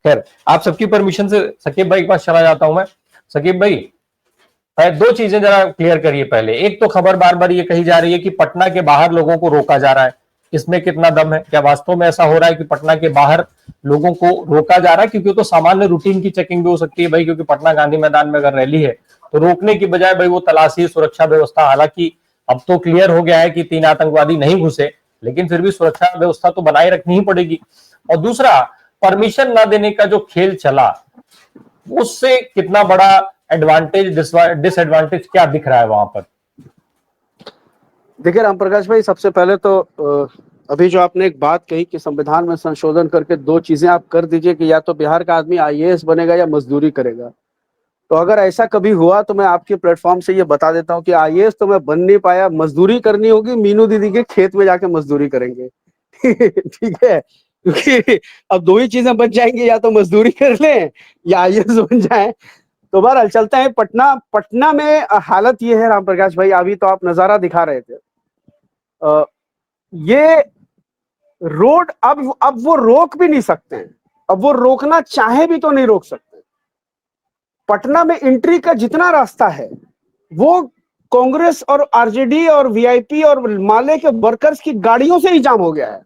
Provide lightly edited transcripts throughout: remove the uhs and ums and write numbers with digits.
खैर, आप सबकी परमिशन से सकीब भाई के पास चला जाता हूं मैं। सकीब भाई, दो चीजें जरा क्लियर करिए पहले। एक तो खबर बार बार ये कही जा रही है कि पटना के बाहर लोगों को रोका जा रहा है, इसमें कितना दम है? क्या वास्तव में ऐसा हो रहा है कि पटना के बाहर लोगों को रोका जा रहा है? क्योंकि तो सामान्य रूटीन की चेकिंग भी हो सकती है भाई, क्योंकि पटना गांधी मैदान में अगर रैली है तो रोकने की बजाय भाई वो तलाशी, सुरक्षा व्यवस्था, हालांकि अब तो क्लियर हो गया है कि 3 आतंकवादी नहीं घुसे, लेकिन फिर भी सुरक्षा व्यवस्था तो बनाए रखनी ही पड़ेगी। और दूसरा, परमिशन ना देने का जो खेल चला, उससे कितना बड़ा एडवांटेज डिसएडवांटेज क्या दिख रहा है वहां पर? देखिए रामप्रकाश भाई, सबसे पहले तो अभी जो आपने एक बात कही कि संविधान में संशोधन करके दो चीजें आप कर दीजिए कि या तो बिहार का आदमी आईएएस बनेगा या मजदूरी करेगा। तो अगर ऐसा कभी हुआ तो मैं आपके प्लेटफॉर्म से ये बता देता हूँ कि आईएएस तो मैं बन नहीं पाया, मजदूरी करनी होगी, मीनू दीदी के खेत में जाके मजदूरी करेंगे। ठीक है, क्योंकि अब दो ही चीजें बच जाएंगी, या तो मजदूरी कर लें या आईएएस बन जाए। तो बहरहाल चलते हैं पटना में हालत ये है रामप्रकाश भाई, अभी तो आप नजारा दिखा रहे थे। ये रोड अब वो रोक भी नहीं सकते हैं, अब वो रोकना चाहे भी तो नहीं रोक सकते। पटना में एंट्री का जितना रास्ता है वो कांग्रेस और आरजेडी और वीआईपी और माले के वर्कर्स की गाड़ियों से ही जाम हो गया है।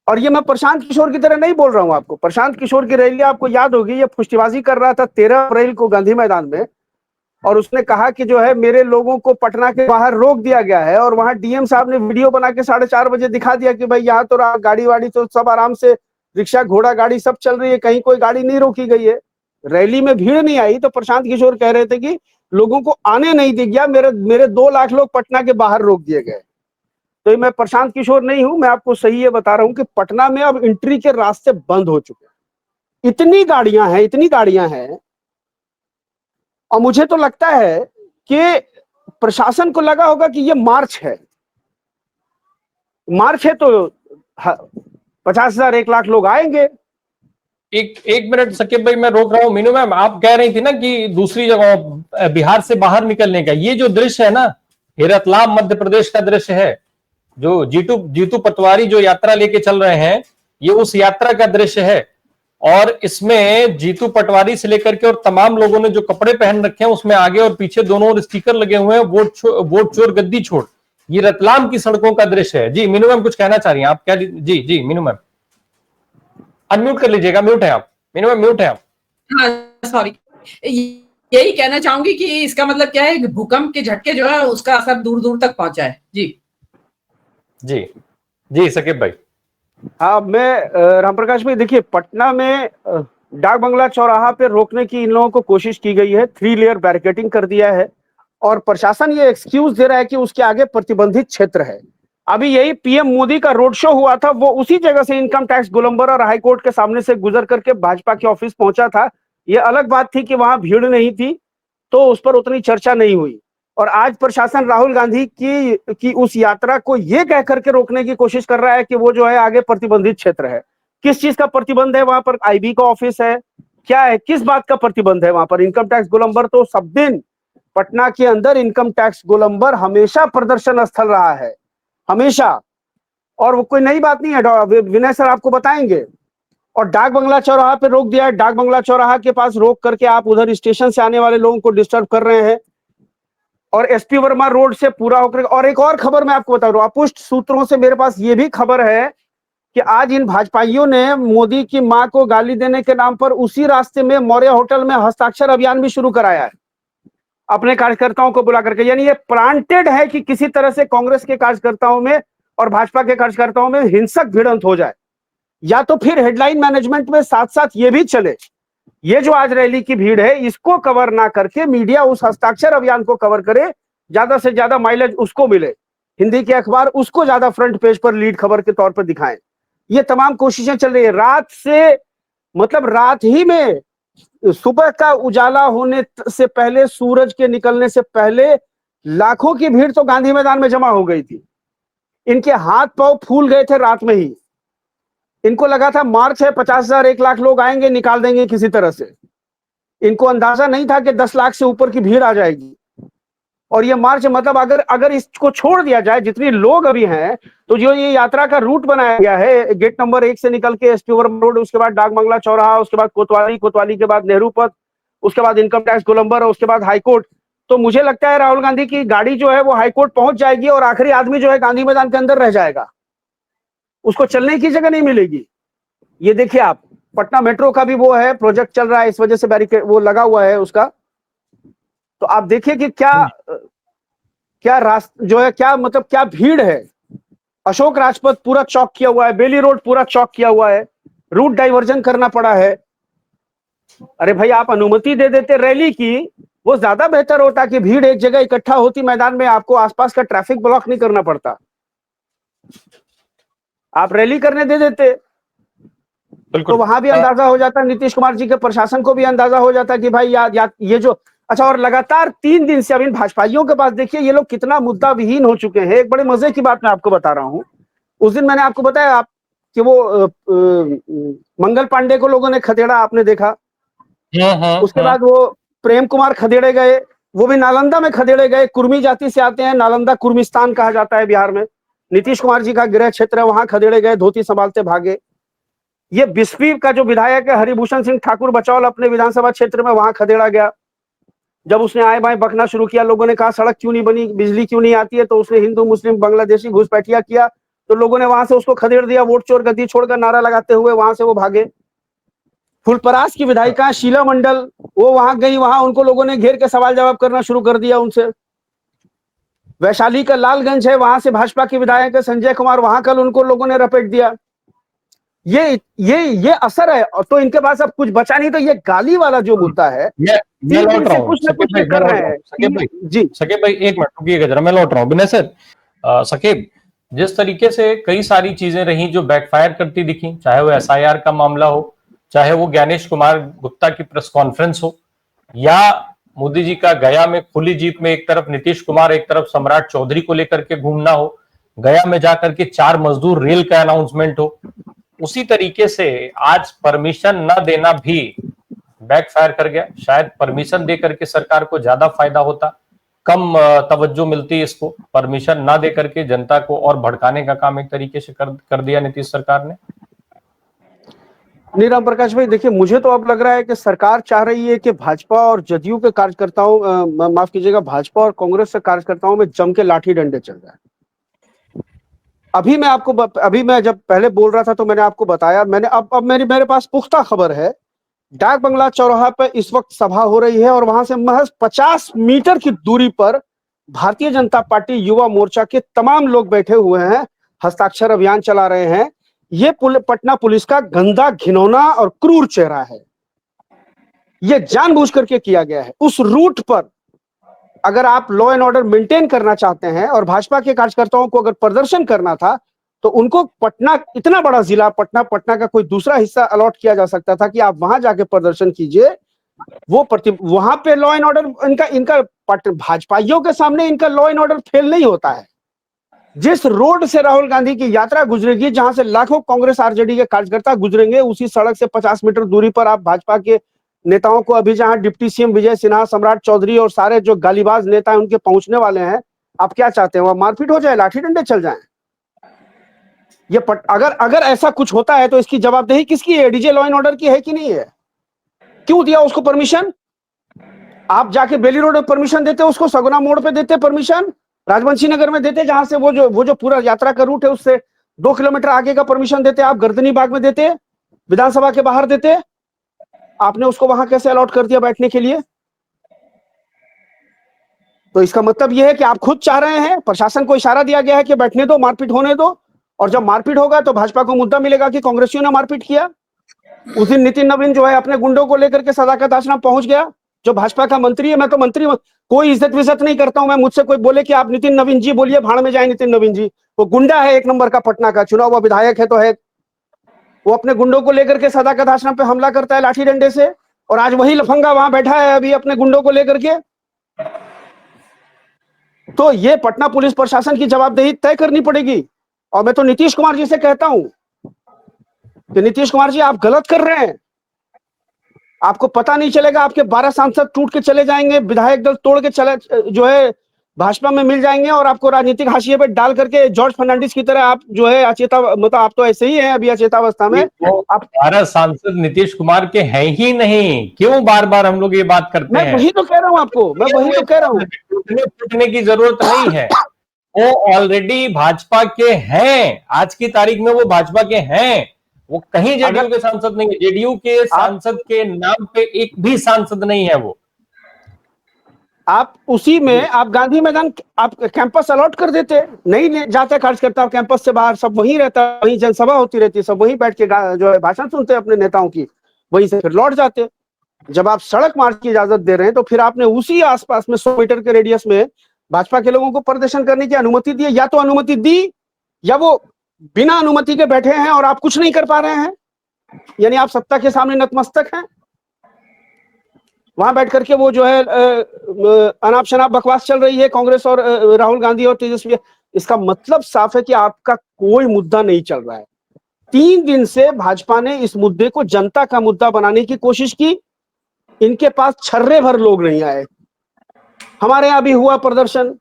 और ये मैं प्रशांत किशोर की तरह नहीं बोल रहा हूं आपको। प्रशांत किशोर की रैली आपको याद होगी, ये फुष्टिबाजी कर रहा था 13 अप्रैल को गांधी मैदान में, और उसने कहा कि जो है मेरे लोगों को पटना के बाहर रोक दिया गया है। और वहां डीएम साहब ने वीडियो बना के 4:30 बजे दिखा दिया कि भाई यहाँ तो गाड़ी वाड़ी तो सब आराम से, रिक्शा घोड़ा गाड़ी सब चल रही है, कहीं कोई गाड़ी नहीं रोकी गई है। रैली में भीड़ नहीं आई तो प्रशांत किशोर कह रहे थे कि लोगों को आने नहीं दिया गया, मेरे 2 लाख लोग पटना के बाहर रोक दिए गए। तो मैं प्रशांत किशोर नहीं हूं, मैं आपको सही ये बता रहा हूं कि पटना में अब एंट्री के रास्ते बंद हो चुके हैं। इतनी गाड़ियां हैं। और मुझे तो लगता है कि प्रशासन को लगा होगा कि ये मार्च है तो 50,000 1 लाख लोग आएंगे। एक मिनट सकीब भाई, मैं रोक रहा हूं। मीनू मैम, आप कह रही थी ना कि दूसरी जगह बिहार से बाहर निकलने का, ये जो दृश्य है ना, ये रतलाम मध्य प्रदेश का दृश्य है। जो जीतू पटवारी जो यात्रा लेके चल रहे हैं, ये उस यात्रा का दृश्य है। और इसमें जीतू पटवारी से लेकर के और तमाम लोगों ने जो कपड़े पहन रखे हैं, उसमें आगे और पीछे दोनों ओर स्टिकर लगे हुए हैं, वोट चोर गद्दी छोड़। ये रतलाम की सड़कों का दृश्य है। जी मीनू मैम, कुछ कहना चाह रही हैं आप? क्या? जी जी मीनू मैम, अनम्यूट कर लीजिएगा। म्यूट है आप मीनू मैम, म्यूट है आप। हाँ सॉरी, यही कहना चाहूंगी कि इसका मतलब क्या है, भूकंप के झटके जो है उसका असर दूर दूर तक पहुंचा है। जी जी जी सकीब भाई। हाँ, मैं रामप्रकाश भाई, देखिए पटना में डाक बंगला चौराहा पे रोकने की इन लोगों को कोशिश की गई है, 3 लेयर बैरिकेडिंग कर दिया है, और प्रशासन ये एक्सक्यूज दे रहा है कि उसके आगे प्रतिबंधित क्षेत्र है। अभी यही पीएम मोदी का रोड शो हुआ था, वो उसी जगह से इनकम टैक्स गोलंबर और हाईकोर्ट के सामने से गुजर करके भाजपा के ऑफिस पहुंचा था। ये अलग बात थी कि वहां भीड़ नहीं थी तो उस पर उतनी चर्चा नहीं हुई। और आज प्रशासन राहुल गांधी की उस यात्रा को ये कह करके रोकने की कोशिश कर रहा है कि वो जो है आगे प्रतिबंधित क्षेत्र है। किस चीज का प्रतिबंध है वहां पर? आईबी का ऑफिस है, क्या है, किस बात का प्रतिबंध है वहां पर? इनकम टैक्स गोलंबर तो सब दिन पटना के अंदर इनकम टैक्स गोलंबर हमेशा प्रदर्शन स्थल रहा है, हमेशा। और वो कोई नई बात नहीं है, विनय सर आपको बताएंगे। और डाक बंगला चौराहा पे रोक दिया है, डाक बंगला चौराहा के पास रोक करके आप उधर स्टेशन से आने वाले लोगों को डिस्टर्ब कर रहे हैं। और एसपी वर्मा रोड से पूरा होकर, और एक और खबर मैं आपको बता रहा हूं, अपुष्ट सूत्रों से मेरे पास ये भी खबर है कि आज इन भाजपाइयों ने मोदी की मां को गाली देने के नाम पर उसी रास्ते में मौर्य होटल में हस्ताक्षर अभियान भी शुरू कराया है अपने कार्यकर्ताओं को बुला करके। यानी ये प्लांटेड है कि किसी तरह से कांग्रेस के कार्यकर्ताओं में और भाजपा के कार्यकर्ताओं में हिंसक भिड़ंत हो जाए, या तो फिर हेडलाइन मैनेजमेंट में साथ साथ ये भी चले, ये जो आज रैली की भीड़ है इसको कवर ना करके मीडिया उस हस्ताक्षर अभियान को कवर करे, ज्यादा से ज्यादा माइलेज उसको मिले, हिंदी के अखबार उसको ज्यादा फ्रंट पेज पर लीड खबर के तौर पर दिखाएं। ये तमाम कोशिशें चल रही है रात से, मतलब रात ही में, सुबह का उजाला होने से पहले, सूरज के निकलने से पहले लाखों की भीड़ तो गांधी मैदान में जमा हो गई थी। इनके हाथ पांव फूल गए थे रात में ही। इनको लगा था मार्च है, 50,000 1 लाख लोग आएंगे, निकाल देंगे किसी तरह से। इनको अंदाजा नहीं था कि 10 लाख से ऊपर की भीड़ आ जाएगी। और ये मार्च मतलब अगर इसको छोड़ दिया जाए, जितने लोग अभी हैं, तो जो ये यात्रा का रूट बनाया गया है, गेट नंबर 1 से निकल के एसपी वर्मा रोड, उसके बाद डाक बंगला चौराहा, उसके बाद कोतवाली के बाद नेहरू पथ, उसके बाद इनकम टैक्स गोलंबर और उसके बाद हाईकोर्ट। तो मुझे लगता है राहुल गांधी की गाड़ी जो है वो हाईकोर्ट पहुंच जाएगी और आखिरी आदमी जो है गांधी मैदान के अंदर रह जाएगा, उसको चलने की जगह नहीं मिलेगी। ये देखिए आप, पटना मेट्रो का भी वो है, प्रोजेक्ट चल रहा है, इस वजह से बैरिकेड वो लगा हुआ है उसका। तो आप देखिए कि क्या रास्ता जो है, क्या मतलब क्या भीड़ है। अशोक राजपथ पूरा चौक किया हुआ है, बेली रोड पूरा चौक किया हुआ है, रूट डाइवर्जन करना पड़ा है। अरे भाई, आप अनुमति दे देते रैली की, वो ज्यादा बेहतर होता कि भीड़ एक जगह इकट्ठा होती मैदान में, आपको आसपास का ट्रैफिक ब्लॉक नहीं करना पड़ता, आप रैली करने दे देते। तो वहां भी अंदाजा हो जाता, नीतीश कुमार जी के प्रशासन को भी अंदाजा हो जाता कि भाई ये जो अच्छा। और लगातार 3 दिन से अब इन भाजपाइयों के पास देखिए ये लोग कितना मुद्दा विहीन हो चुके हैं। एक बड़े मजे की बात मैं आपको बता रहा हूं, उस दिन मैंने आपको बताया आप कि वो मंगल पांडे को लोगों ने खदेड़ा, आपने देखा। उसके बाद वो प्रेम कुमार खदेड़े गए, वो भी नालंदा में खदेड़े गए, कुर्मी जाति से आते हैं, नालंदा कुर्मिस्तान कहा जाता है बिहार में, नीतीश कुमार जी का गृह क्षेत्र है, वहां खदेड़े गए, धोती संभालते भागे। ये बिस्फी का जो विधायक है हरिभूषण सिंह ठाकुर बचौल, अपने विधानसभा क्षेत्र में वहां खदेड़ा गया। जब उसने आए बाएं बकना शुरू किया, लोगों ने कहा सड़क क्यों नहीं बनी, बिजली क्यों नहीं आती है, तो उसने हिंदू मुस्लिम बांग्लादेशी घुसपैठिया किया, तो लोगों ने वहां से उसको खदेड़ दिया, वोट चोर गद्दी छोड़कर नारा लगाते हुए वहां से वो भागे। फुलपरास की विधायिका शीला मंडल, वो वहां गई, वहां उनको लोगों ने घेर के सवाल जवाब करना शुरू कर दिया उनसे। वैशाली का लालगंज है, वहां से भाजपा के विधायक संजय कुमार, वहां कल उनको लोगों ने रपेट दिया। ये असर है। तो इनके पास अब कुछ बचा नहीं, तो ये गाली वाला जो मुद्दा है, मैं लौट रहा हूँ कुछ ना कुछ कर रहे हैं। सकेब भाई एक मिनट रुकिएगा जरा, मैं लौट रहा हूँ। विनय सर, सकेब, जिस तरीके से कई सारी चीजें रही जो बैकफायर करती दिखी, चाहे वो एसआईआर का मामला हो, चाहे वो ज्ञानेश कुमार गुप्ता की प्रेस कॉन्फ्रेंस हो, या मोदी जी का गया में खुली जीप में एक तरफ नीतीश कुमार एक तरफ सम्राट चौधरी को लेकर के घूमना हो, गया में जाकर के 4 मजदूर रेल का अनाउंसमेंट हो, उसी तरीके से आज परमिशन न देना भी बैकफायर कर गया। शायद परमिशन दे करके सरकार को ज्यादा फायदा होता, कम तवज्जो मिलती इसको। परमिशन ना दे करके जनता को और भड़काने का काम एक तरीके से कर दिया नीतीश सरकार ने। नहीं राम प्रकाश भाई, देखिए मुझे तो अब लग रहा है कि सरकार चाह रही है कि भाजपा और जदयू के कार्यकर्ताओं, माफ कीजिएगा, भाजपा और कांग्रेस के कार्यकर्ताओं में जम के लाठी डंडे चल रहा है। अभी मैं जब पहले बोल रहा था तो मैंने आपको बताया, मैंने अब मेरे पास पुख्ता खबर है, डाक बंगला चौराहा पर इस वक्त सभा हो रही है और वहां से महज 50 मीटर की दूरी पर भारतीय जनता पार्टी युवा मोर्चा के तमाम लोग बैठे हुए हैं, हस्ताक्षर अभियान चला रहे हैं। ये पटना पुलिस का गंदा, घिनौना और क्रूर चेहरा है। यह जानबूझ करके किया गया है। उस रूट पर अगर आप लॉ एंड ऑर्डर मेंटेन करना चाहते हैं और भाजपा के कार्यकर्ताओं को अगर प्रदर्शन करना था, तो उनको पटना, इतना बड़ा जिला पटना का कोई दूसरा हिस्सा अलॉट किया जा सकता था कि आप वहां जाके प्रदर्शन कीजिए। वहां पे लॉ एंड ऑर्डर इनका भाजपाइयों के सामने इनका लॉ एंड ऑर्डर फेल नहीं होता है। जिस रोड से राहुल गांधी की यात्रा गुजरेगी, जहां से लाखों कांग्रेस आरजेडी के कार्यकर्ता गुजरेंगे, उसी सड़क से 50 मीटर दूरी पर आप भाजपा के नेताओं को, अभी जहां डिप्टी सीएम विजय सिन्हा, सम्राट चौधरी और सारे जो गालीबाज नेता हैं उनके पहुंचने वाले हैं, आप क्या चाहते हैं? वह मारपीट हो जाए, लाठी डंडे चल जाएं? अगर ऐसा कुछ होता है तो इसकी जवाबदेही किसकी है? डीजे लॉ एंड ऑर्डर की है कि नहीं है? क्यों दिया उसको परमिशन? आप जाके बेली रोड में परमिशन देते, उसको सगुना मोड़ पे देते परमिशन, राजवंशी नगर में देते, जहां से वो जो पूरा यात्रा का रूट है उससे 2 किलोमीटर आगे का परमिशन देते, आप गर्दनी बाग में देते, विधानसभा के बाहर देते। आपने उसको वहां कैसे अलॉट कर दिया बैठने के लिए? तो इसका मतलब यह है कि आप खुद चाह रहे हैं, प्रशासन को इशारा दिया गया है कि बैठने दो, मारपीट होने दो, और जब मारपीट होगा तो भाजपा को मुद्दा मिलेगा कि कांग्रेसियों ने मारपीट किया। उस दिन नितिन नवीन जो है अपने गुंडों को लेकर के सदाकत आश्रम पहुंच गया, जो भाजपा का मंत्री है। मैं तो मंत्री, कोई इज्जत विज्जत नहीं करता हूं मैं, मुझसे कोई बोले कि आप नितिन नवीन जी बोलिए, भाड़ में जाए नितिन नवीन जी। वो गुंडा है एक नंबर का, पटना का चुना हुआ विधायक है तो है। वो अपने गुंडों को लेकर के सदाकत आश्रम पे हमला करता है लाठी डंडे से, और आज वही लफंगा वहां बैठा है अभी अपने गुंडों को लेकर के। तो ये पटना पुलिस प्रशासन की जवाबदेही तय करनी पड़ेगी। और मैं तो नीतीश कुमार जी से कहता हूं कि नीतीश कुमार जी, आप गलत कर रहे हैं। आपको पता नहीं चलेगा, आपके 12 सांसद टूट के चले जाएंगे, विधायक दल तोड़ के चले, जो है भाजपा में मिल जाएंगे और आपको राजनीतिक हाशिए पे डाल करके जॉर्ज फर्नांडिस की तरह आप जो है अचेता, मतलब आप तो ऐसे ही हैं अभी अचेतावस्था में। वो आप 12 सांसद नीतीश कुमार के हैं ही नहीं, क्यों बार बार हम लोग ये बात करते मैं हैं? वही तो कह रहा हूं आपको, मैं वही तो कह रहा हूं। टूटने फूटने की जरूरत नहीं है, वो ऑलरेडी भाजपा के हैं, आज की तारीख में वो भाजपा के हैं, वो कहीं जेडीयू के सांसद नहीं है, जेडीयू के सांसद के नाम पे एक भी सांसद नहीं है वो। आप उसी में आप गांधी मैदान आप कैंपस अलॉट कर देते, नहीं जाता कार्यकर्ता कैंपस से बाहर, सब वहीं रहता, वहीं जनसभा होती रहती, सब वहीं बैठ के जो है भाषण सुनते अपने नेताओं की, वहीं से फिर लौट जाते। जब आप सड़क मार्च की इजाजत दे रहे हैं तो फिर आपने उसी आसपास में 100 मीटर के रेडियस में भाजपा के लोगों को प्रदर्शन करने की अनुमति दी, या तो अनुमति दी या वो बिना अनुमति के बैठे हैं और आप कुछ नहीं कर पा रहे हैं, यानी आप सत्ता के सामने नतमस्तक हैं। वहां बैठ करके वो जो है अनाप शनाप बकवास चल रही है कांग्रेस और राहुल गांधी और तेजस्वी। इसका मतलब साफ है कि आपका कोई मुद्दा नहीं चल रहा है। 3 दिन से भाजपा ने इस मुद्दे को जनता का मुद्दा बनाने की कोशिश की, इनके पास छर्रे भर लोग नहीं आए। हमारे यहां भी हुआ प्रदर्शन,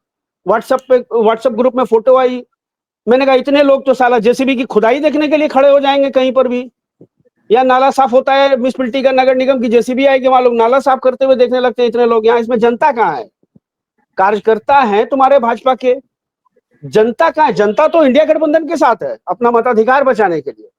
व्हाट्सएप ग्रुप में फोटो आई, मैंने कहा इतने लोग तो साला जेसीबी की खुदाई देखने के लिए खड़े हो जाएंगे कहीं पर भी, या नाला साफ होता है म्युनिसिपैलिटी का, नगर निगम की जेसीबी आएगी, वहां लोग नाला साफ करते हुए देखने लगते हैं इतने लोग। यहाँ इसमें जनता कहाँ है? कार्यकर्ता है तुम्हारे भाजपा के, जनता कहाँ है? जनता तो इंडिया गठबंधन के साथ है अपना मताधिकार बचाने के लिए।